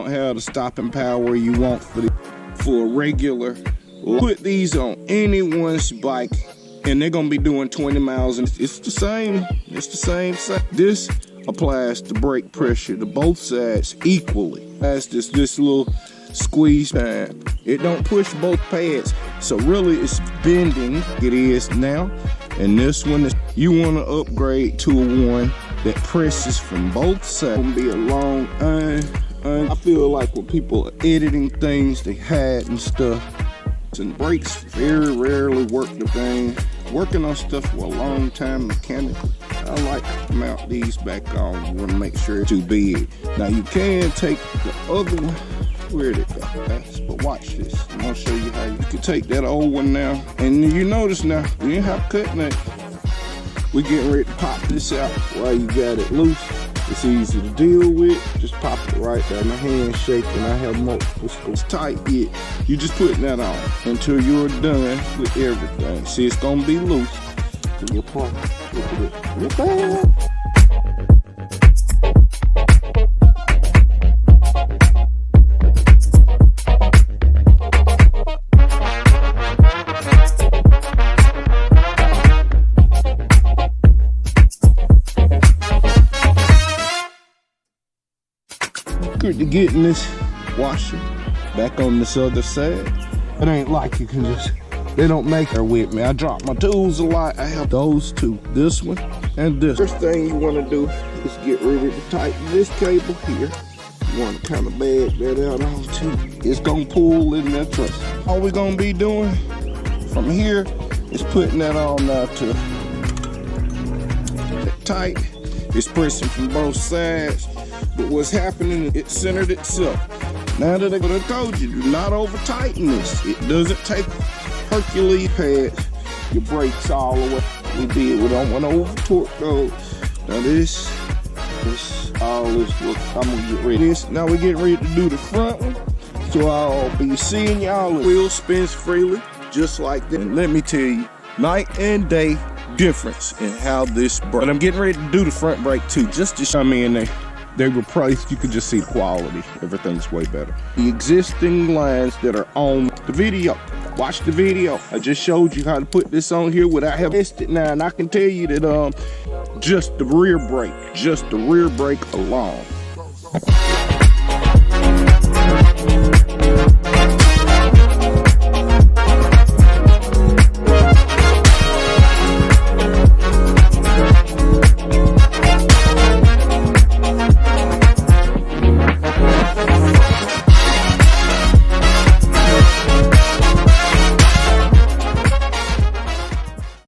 don't have the stopping power you want for a regular. Put these on anyone's bike and they're gonna be doing 20 miles, and it's the same. This applies to brake pressure to both sides equally. As this little squeeze time, it don't push both pads, so really it's bending. It is now. And this one is, you want to upgrade to a one that presses from both sides. It's gonna be a long I feel like when people are editing things, they hide and stuff. And brakes very rarely work the thing. Working on stuff for a long time mechanically, I like to mount these back on. You want to make sure it's too big. Now you can take the other one. Where'd it go? But watch this. I'm gonna show you how you can take that old one now. And you notice now, we didn't have cutting it. We getting ready to pop this out while you got it loose. It's easy to deal with. Just pop it right there. My hand's shaking. I have multiple. It's tight yet. You just putting that on until you're done with everything. See, it's gonna be loose. Give me a part. Look at it. Look at it. To getting this washer back on this other side. It ain't like you can just, they don't make her with me. I drop my tools a lot. I have those two, this one and this. First thing you want to do is get ready to tighten this cable here. You want to kind of bag that out on too. It's gonna pull in that truss. All we're gonna be doing from here is putting that on now to tight. It's pressing from both sides. But what's happening, it centered itself. Now that I told you, do not over tighten this. It doesn't take Hercules pads, your brakes all the way. We don't want to over torque those. Now this all this work. I'm gonna get ready. Now we're getting ready to do the front one. So I'll be seeing y'all. The wheel spins freely, just like that. And let me tell you, night and day difference in how this brakes. But I'm getting ready to do the front brake too, just to show me in there. They were priced, you could just see the quality. Everything's way better. The existing lines that are on the video, watch the video. I just showed you how to put this on here without having tested now, and I can tell you that just the rear brake alone.